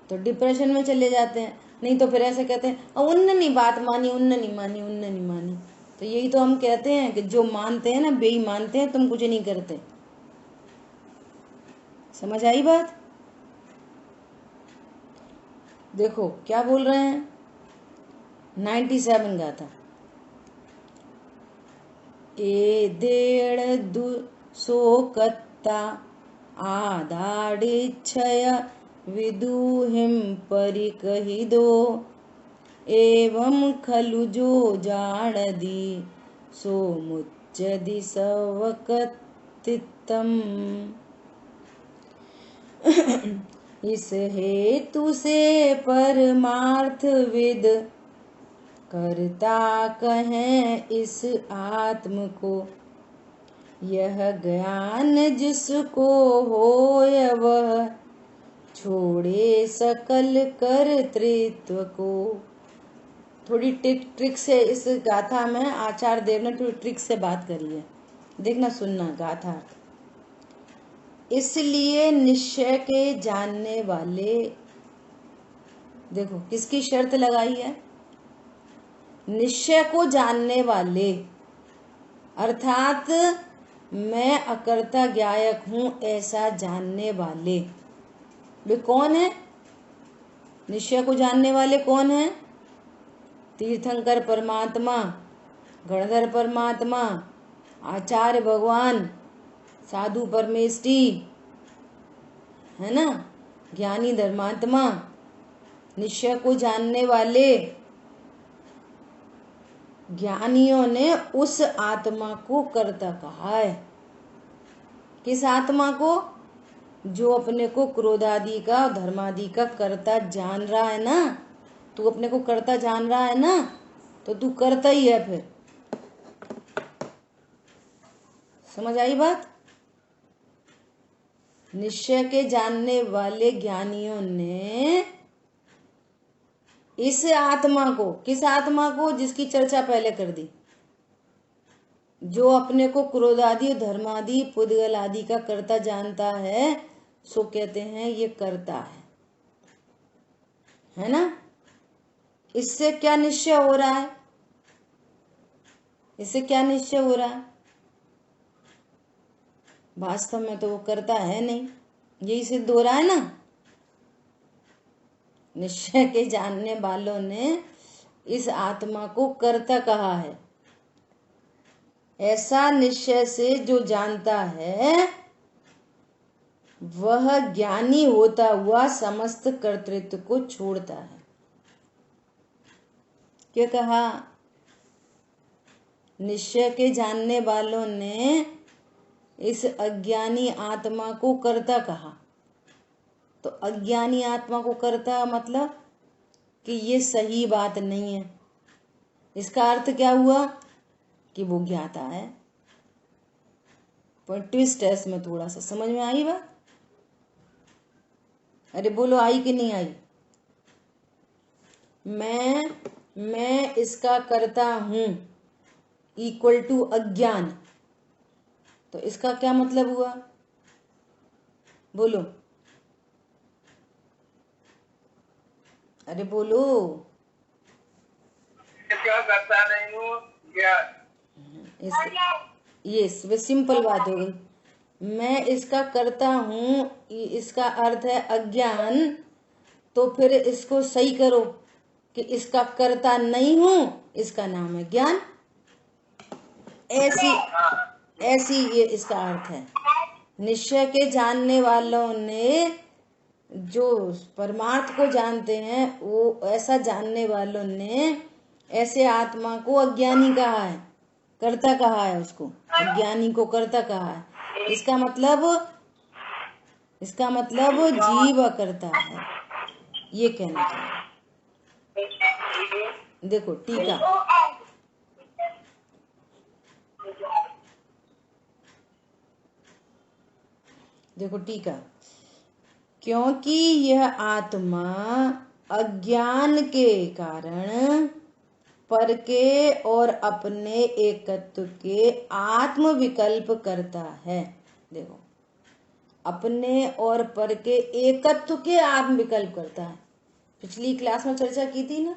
तो डिप्रेशन में चले जाते हैं। नहीं तो फिर ऐसे कहते हैं उनने नहीं बात मानी, उनने नहीं मानी, उनने नहीं मानी। तो यही तो हम कहते हैं कि जो मानते हैं ना बेई मानते हैं, तुम कुछ नहीं करते। समझ आई बात? देखो क्या बोल रहे हैं, 97 गाथा। ए देड़ दु सोकत्ता आदाड़िच्छय विदुहिम परिकहि दो, एवं खलु जो जाड़दी सो मुच्चदि सवकतित्तम। इस हेतु से परमार्थ विद करता कहें इस आत्म को, यह ज्ञान जिसको होय वह छोड़े सकल कर्तृत्व को। थोड़ी ट्रिक से इस गाथा में आचार्य देव ने थोड़ी ट्रिक से बात करी है, देखना सुनना गाथा। इसलिए निश्चय के जानने वाले, देखो किसकी शर्त लगाई है, निश्चय को जानने वाले, अर्थात मैं अकर्ता ज्ञायक हूं ऐसा जानने वाले। वे कौन है? निश्चय को जानने वाले कौन है? तीर्थंकर परमात्मा, गणधर परमात्मा, आचार्य भगवान, साधु परमेष्टि, है ना, ज्ञानी धर्मात्मा। निश्चय को जानने वाले ज्ञानियों ने उस आत्मा को कर्ता कहा है। किस आत्मा को? जो अपने को क्रोधादि का, धर्मादि का कर्ता जान रहा है ना। तू अपने को कर्ता जान रहा है ना, तो तू कर्ता ही है। फिर समझ आई बात? निश्चय के जानने वाले ज्ञानियों ने इस आत्मा को, किस आत्मा को? जिसकी चर्चा पहले कर दी, जो अपने को क्रोध आदि, धर्मादि, पुद्गल आदि का कर्ता जानता है, सो कहते हैं ये कर्ता है ना? इससे क्या निश्चय हो रहा है? इससे क्या निश्चय हो रहा है? वास्तव में तो वो कर्ता है नहीं, यही सिद्ध हो रहा है ना। निश्चय के जानने वालों ने इस आत्मा को कर्ता कहा है। ऐसा निश्चय से जो जानता है वह ज्ञानी होता हुआ समस्त कर्तृत्व को छोड़ता है। क्या कहा? निश्चय के जानने वालों ने इस अज्ञानी आत्मा को कर्ता कहा। तो अज्ञानी आत्मा को कर्ता मतलब कि ये सही बात नहीं है। इसका अर्थ क्या हुआ? कि वो ज्ञाता है। पर ट्विस्ट है इसमें, थोड़ा सा समझ में आई बात? अरे बोलो, आई कि नहीं आई? मैं इसका करता हूं इक्वल टू अज्ञान, तो इसका क्या मतलब हुआ? बोलो, अरे बोलो। क्या करता नहीं हूँ क्या? ये सिंपल बात हो गई। मैं इसका करता हूं, इसका अर्थ है अज्ञान, तो फिर इसको सही करो कि इसका करता नहीं हूं, इसका नाम है ज्ञान। ऐसी ये इसका अर्थ है। निश्चय के जानने वालों ने जो परमार्थ को जानते हैं, वो ऐसा जानने वालों ने ऐसे आत्मा को अज्ञानी कहा है, कर्ता कहा है। उसको अज्ञानी को कर्ता कहा है। इसका मतलब जीव करता है, ये कहना चाहिए। देखो टीका, देखो टीका। क्योंकि यह आत्मा अज्ञान के कारण पर के और अपने एकत्व के आत्म विकल्प करता है। देखो, अपने और पर के एकत्व के आत्म विकल्प करता है। पिछली क्लास में चर्चा की थी ना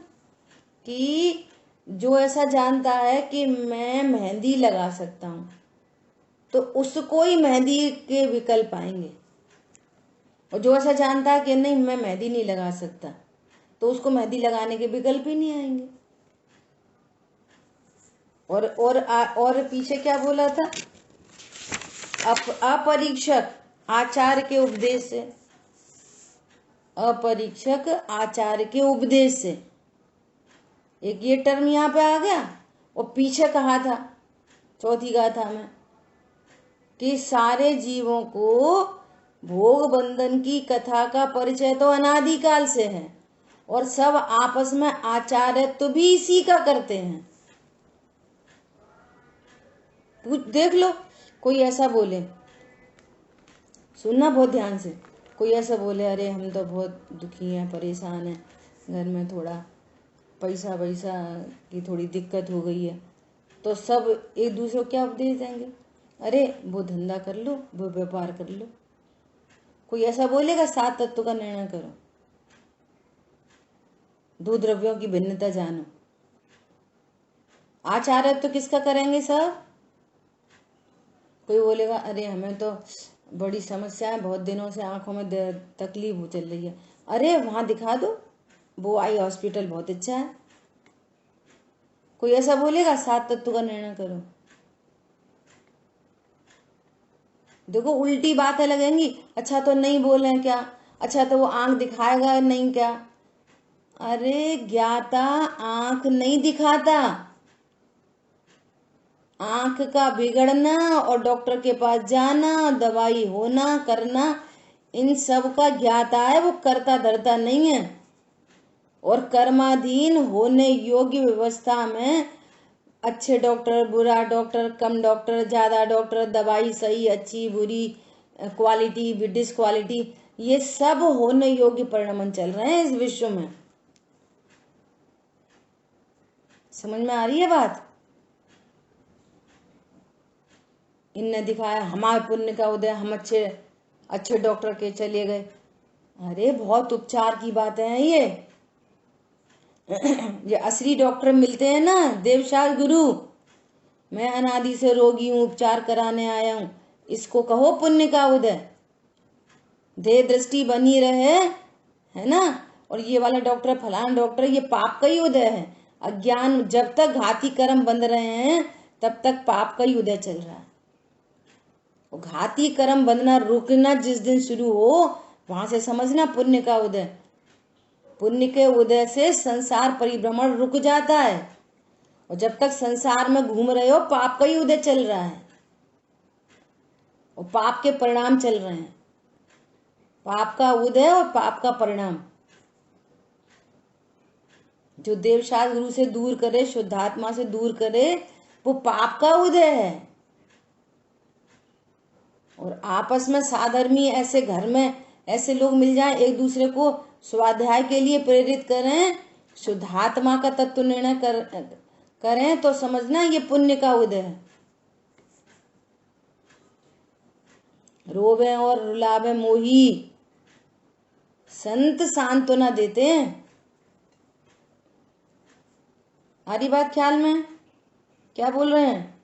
कि जो ऐसा जानता है कि मैं मेहंदी लगा सकता हूं, तो उसको ही मेहंदी के विकल्प आएंगे। और जो ऐसा जानता है कि नहीं मैं मेहंदी नहीं लगा सकता, तो उसको मेहंदी लगाने के विकल्प ही नहीं आएंगे। और पीछे क्या बोला था? अपरीक्षक आचार के उपदेश से, अपरीक्षक आचार के उपदेश से, एक ये टर्म यहाँ पे आ गया। और पीछे कहा था चौथी गाथा में कि सारे जीवों को भोग बंधन की कथा का परिचय तो अनादिकाल से है, और सब आपस में आचार्यत्व भी इसी का करते हैं। देख लो, कोई ऐसा बोले, सुनना बहुत ध्यान से, कोई ऐसा बोले अरे हम तो बहुत दुखी हैं, परेशान हैं, घर में थोड़ा पैसा की थोड़ी दिक्कत हो गई है, तो सब एक दूसरे को क्या उपदेश देंगे? अरे वो धंधा कर लो, वो व्यापार कर लो। कोई ऐसा बोलेगा सात तत्व का निर्णय करो, दो द्रव्यों की भिन्नता जानो। आचार्य तो किसका करेंगे सब? कोई बोलेगा अरे हमें तो बड़ी समस्या है, बहुत दिनों से आंखों में तकलीफ हो चल रही है, अरे वहां दिखा दो, वो आई हॉस्पिटल बहुत अच्छा है। कोई ऐसा बोलेगा सात तत्व का निर्णय करो? देखो उल्टी बातें लगेंगी। अच्छा तो नहीं बोले क्या? अच्छा तो वो आंख दिखाएगा नहीं क्या? अरे ज्ञाता आंख नहीं दिखाता। आंख का बिगड़ना और डॉक्टर के पास जाना, दवाई होना करना, इन सब का ज्ञाता है, वो करता धरता नहीं है। और कर्माधीन होने योग्य व्यवस्था में अच्छे डॉक्टर, बुरा डॉक्टर, कम डॉक्टर, ज्यादा डॉक्टर, दवाई सही, अच्छी, बुरी, क्वालिटी, डिसक्वालिटी, ये सब होने योग्य परिणाम चल रहे हैं इस विश्व में। समझ में आ रही है बात? इनने दिखाया हमारे पुण्य का उदय, हम अच्छे अच्छे डॉक्टर के चले गए। अरे बहुत उपचार की बातें हैं ये असली डॉक्टर मिलते हैं ना, देवशाल गुरु, मैं अनादि से रोगी हूं, उपचार कराने आया हूं, इसको कहो पुण्य का उदय। देह दृष्टि बनी रहे, है ना। और ये वाला डॉक्टर, फलाना डॉक्टर, ये पाप का ही उदय है। अज्ञान, जब तक घाती कर्म बंध रहे हैं तब तक पाप का ही उदय चल रहा है। और घाती कर्म बंधना रुकना जिस दिन शुरू हो, वहां से समझना पुण्य का उदय। पुण्य के उदय से संसार परिभ्रमण रुक जाता है। और जब तक संसार में घूम रहे हो, पाप का ही उदय चल रहा है और पाप के परिणाम चल रहे हैं। पाप का उदय और पाप का परिणाम। जो देवशाल गुरु से दूर करे, शुद्धात्मा से दूर करे, वो पाप का उदय है। और आपस में साधर्मी ऐसे घर में ऐसे लोग मिल जाएं, एक दूसरे को स्वाध्याय के लिए प्रेरित करें, शुद्धात्मा का तत्व निर्णय करें, तो समझना ये पुण्य का उदय है। रोवे और रुलावे मोही, संत सांत्वना देते हैं। आ रही बात ख्याल में? क्या बोल रहे हैं?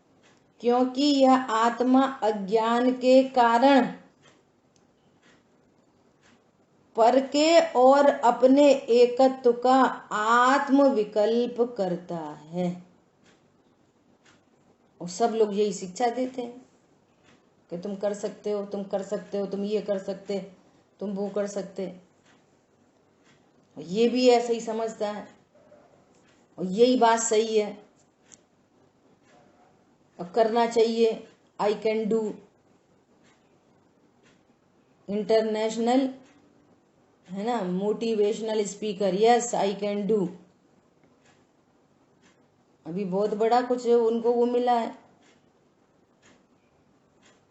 क्योंकि यह आत्मा अज्ञान के कारण पर के और अपने एकत्व का आत्म विकल्प करता है। और सब लोग यही शिक्षा देते हैं कि तुम कर सकते हो, तुम कर सकते हो, तुम ये कर सकते, तुम वो कर सकते। ये भी ऐसे ही समझता है और यही बात सही है और करना चाहिए। आई कैन डू, इंटरनेशनल, है ना, motivational speaker, yes I can do. अभी बहुत बड़ा कुछ उनको वो मिला है,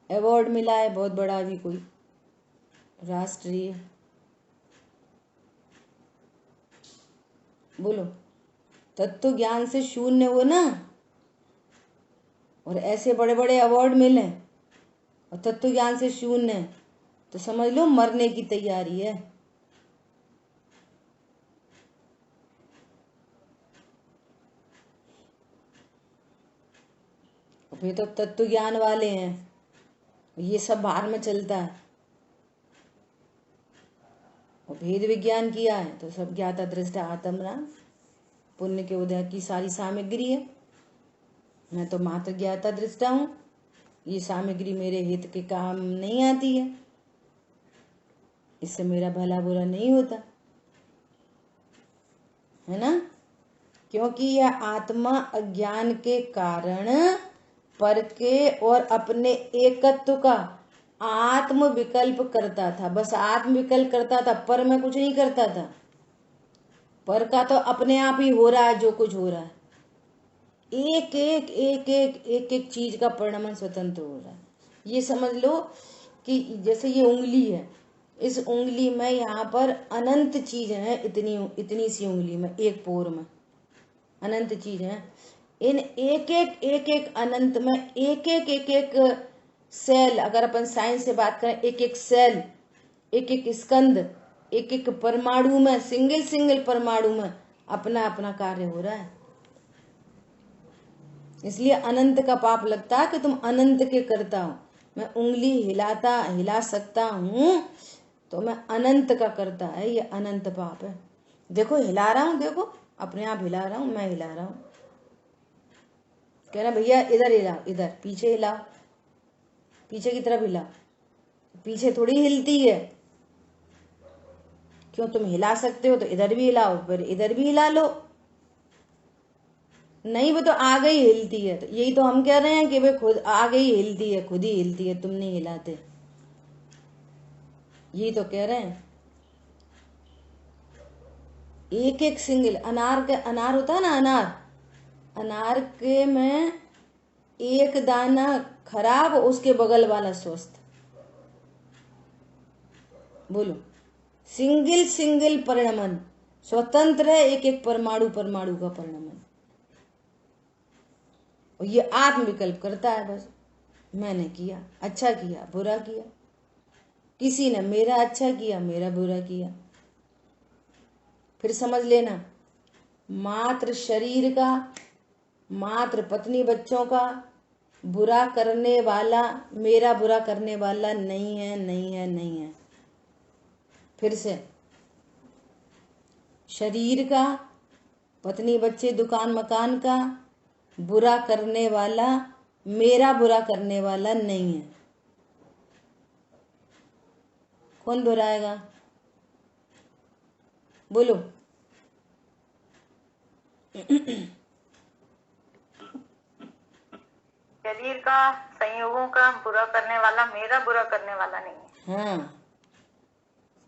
अवार्ड मिला है बहुत बड़ा, अभी कोई राष्ट्रीय। बोलो, तत्व ज्ञान से शून्य हो ना, और ऐसे बड़े बड़े अवार्ड मिले और तत्व ज्ञान से शून्य, तो समझ लो मरने की तैयारी है। वे तो तत्व ज्ञान वाले हैं, ये सब बाहर में चलता है। और भेद विज्ञान किया है तो सब ज्ञाता दृष्टा आत्मराम, पुण्य के उदय की सारी सामग्री है। मैं तो मात्र ज्ञाता दृष्टा हूं, ये सामग्री मेरे हित के काम नहीं आती है, इससे मेरा भला बुरा नहीं होता, है ना। क्योंकि यह आत्मा अज्ञान के कारण पर के और अपने एकत्व का आत्म विकल्प करता था। बस आत्म विकल्प करता था, पर में कुछ नहीं करता था। पर का तो अपने आप ही हो रहा है जो कुछ हो रहा है। एक एक एक एक एक एक चीज का परिणाम स्वतंत्र हो रहा है। ये समझ लो कि जैसे ये उंगली है, इस उंगली में यहाँ पर अनंत चीज है, इतनी इतनी सी उंगली में, एक पोर में अनंत चीज है। इन एक एक अनंत में एक एक सेल, अगर अपन साइंस से बात करें, एक एक सेल, एक एक स्कंद, एक एक परमाणु में, सिंगल सिंगल परमाणु में अपना अपना कार्य हो रहा है। इसलिए अनंत का पाप लगता है कि तुम अनंत के करता हो। मैं उंगली हिला सकता हूं तो मैं अनंत का करता है, ये अनंत पाप है। देखो हिला रहा हूं, देखो अपने आप हिला रहा हूं, मैं हिला रहा हूं। कह रहा भैया इधर हिलाओ, इधर पीछे हिलाओ, पीछे की तरफ हिलाओ, पीछे थोड़ी हिलती है। क्यों, तुम हिला सकते हो तो इधर भी हिलाओ, फिर इधर भी हिला लो। नहीं, वो तो आगे ही हिलती है। तो यही तो हम कह रहे हैं कि वे खुद आगे ही हिलती है, खुद ही हिलती है, तुम नहीं हिलाते। यही तो कह रहे हैं। एक एक सिंगल अनार के, अनार होता है ना, अनार, अनार के में एक दाना खराब, उसके बगल वाला स्वस्थ। बोलो, सिंगल सिंगल परिणमन, स्वतंत्र है एक एक परमाणु परमाणु का परिणमन। और ये आत्म विकल्प करता है बस, मैंने किया, अच्छा किया, बुरा किया, किसी ने मेरा अच्छा किया, मेरा बुरा किया। फिर समझ लेना, मात्र शरीर का, मात्र पत्नी बच्चों का बुरा करने वाला मेरा बुरा करने वाला नहीं है, नहीं है, नहीं है। फिर से, शरीर का, पत्नी बच्चे दुकान मकान का बुरा करने वाला मेरा बुरा करने वाला नहीं है। कौन दोहराएगा? बोलो। शरीर का, संयोगों का बुरा करने वाला मेरा बुरा करने वाला नहीं है। हाँ,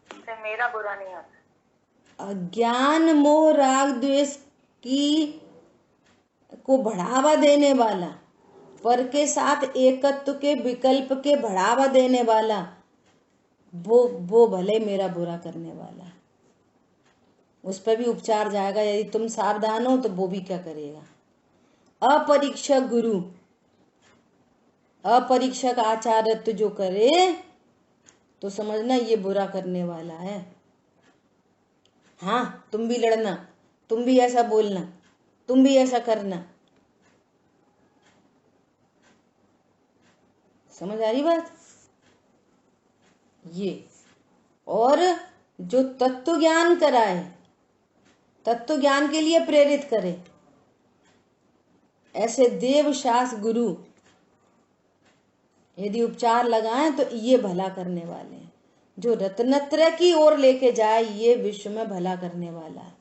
तो मेरा बुरा नहीं होता। अज्ञान मोह राग द्वेष की को बढ़ावा देने वाला, पर के साथ एकत्व के विकल्प के बढ़ावा देने वाला, वो भले मेरा बुरा करने वाला। उस पर भी उपचार जाएगा, यदि तुम सावधान हो तो वो भी क्या करेगा। अपरीक्षक गुरु, अपरीक्षक आचार्य जो करे तो समझना ये बुरा करने वाला है। हाँ, तुम भी लड़ना, तुम भी ऐसा बोलना, तुम भी ऐसा करना। समझ आ रही बात? ये, और जो तत्व ज्ञान कराए, तत्व ज्ञान के लिए प्रेरित करे, ऐसे देव शास्त्र गुरु यदि उपचार लगाएं तो ये भला करने वाले हैं। जो रत्नत्र की ओर लेके जाए ये विश्व में भला करने वाला है।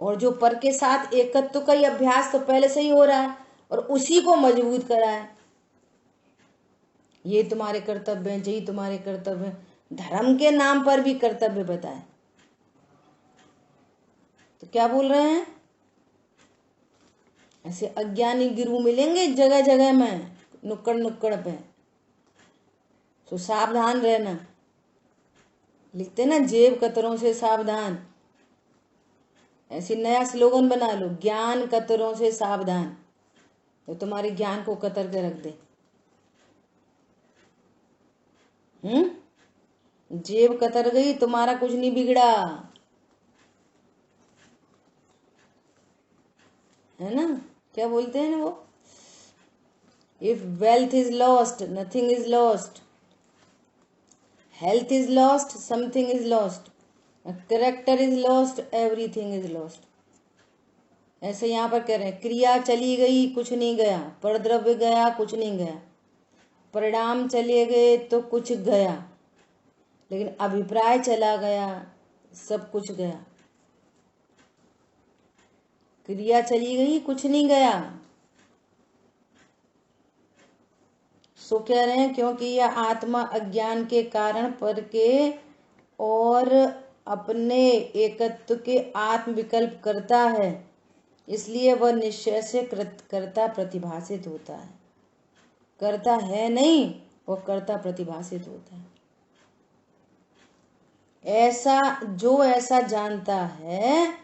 और जो पर के साथ एकत्व का ही अभ्यास तो पहले से ही हो रहा है और उसी को मजबूत करा है। ये तुम्हारे कर्तव्य हैं, यही तुम्हारे कर्तव्य हैं, धर्म के नाम पर भी कर्तव्य बताए तो क्या बोल रहे हैं? ऐसे अज्ञानी गुरु मिलेंगे जगह जगह में, नुक्कड़ नुक्कड़ पे, तो सावधान रहना। लिखते ना, जेब कतरों से सावधान, ऐसी नया स्लोगन बना लो, ज्ञान कतरों से सावधान, तो तुम्हारे ज्ञान को कतर के रख दे। जेब कतर गई, तुम्हारा कुछ नहीं बिगड़ा, है ना? क्या बोलते हैं वो, if wealth is lost nothing is lost, health is lost something is lost, character is lost everything is lost. ऐसे यहाँ पर कह रहे हैं, क्रिया चली गई कुछ नहीं गया, परद्रव्य गया कुछ नहीं गया, परिणाम चले गए तो कुछ गया, लेकिन अभिप्राय चला गया, सब कुछ गया। क्रिया चली गई कुछ नहीं गया। सो कह रहे हैं, क्योंकि यह आत्मा अज्ञान के कारण पर के और अपने एकत्व के आत्म विकल्प करता है, इसलिए वह निश्चय से कर्ता प्रतिभासित होता है। करता है नहीं, वह कर्ता प्रतिभासित होता है। ऐसा जो ऐसा जानता है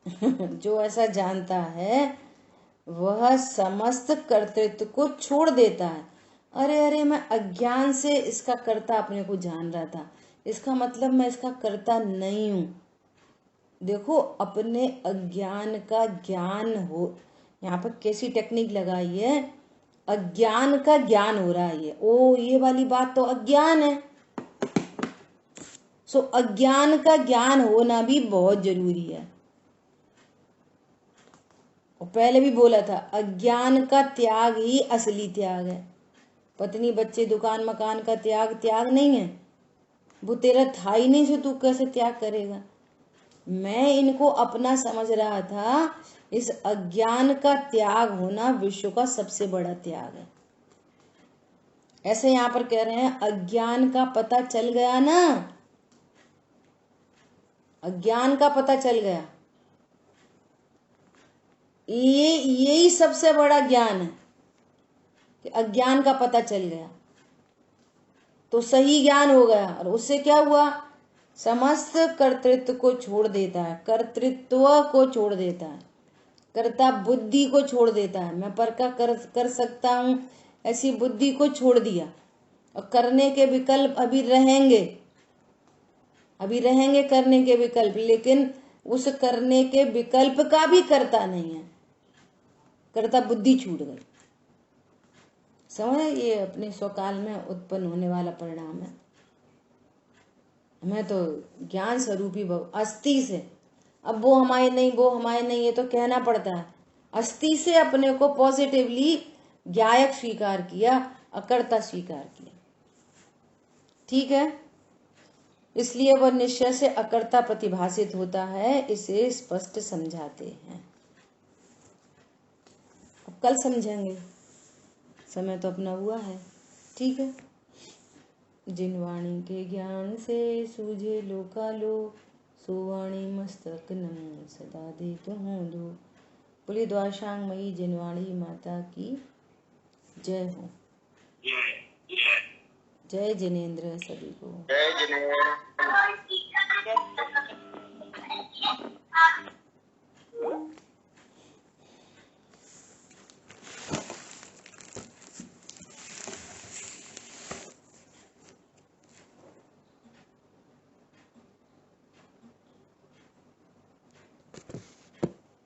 जो ऐसा जानता है वह समस्त कर्तृत्व को छोड़ देता है। अरे मैं अज्ञान से इसका कर्ता अपने को जान रहा था, इसका मतलब मैं इसका कर्ता नहीं हूं। देखो, अपने अज्ञान का ज्ञान हो, यहाँ पर कैसी टेक्निक लगाई है, अज्ञान का ज्ञान हो रहा है। ये वाली बात तो अज्ञान है, सो अज्ञान का ज्ञान होना भी बहुत जरूरी है। और पहले भी बोला था, अज्ञान का त्याग ही असली त्याग है। पत्नी बच्चे दुकान मकान का त्याग नहीं है, वो तेरा था ही नहीं, सो तू कैसे त्याग करेगा। मैं इनको अपना समझ रहा था, इस अज्ञान का त्याग होना विश्व का सबसे बड़ा त्याग है। ऐसे यहाँ पर कह रहे हैं, अज्ञान का पता चल गया ना, अज्ञान का पता चल गया यही सबसे बड़ा ज्ञान है कि अज्ञान का पता चल गया तो सही ज्ञान हो गया, और उससे क्या हुआ, समस्त कर्तृत्व को छोड़ देता है, कर्तृत्व को छोड़ देता है, कर्ता बुद्धि को छोड़ देता है। मैं पर का कर सकता हूं ऐसी बुद्धि को छोड़ दिया, और करने के विकल्प अभी रहेंगे करने के विकल्प, लेकिन उस करने के विकल्प का भी करता नहीं है, कर्ता बुद्धि छूट गई। समझ, ये अपने स्वकाल में उत्पन्न होने वाला परिणाम है। हमें तो ज्ञान स्वरूपी अस्थि से, अब वो हमारे नहीं वो हमारे नहीं, ये तो कहना पड़ता है, अस्थि से अपने को पॉजिटिवली ज्ञायक स्वीकार किया, अकर्ता स्वीकार किया। ठीक है, इसलिए वह निश्चय से अकर्ता प्रतिभासित होता है, इसे स्पष्ट समझाते हैं। अब कल समझेंगे, समय तो अपना हुआ है। ठीक है। जिन वाणी के ज्ञान से सूझे लोकालो, सो वाणी मस्तक नमो सदा देत हूँ दो। बोली द्वारशांग मई जिनवाणी माता की जय हो। जय जिनेन्द्र सभी को। जय जिनेन्द्र।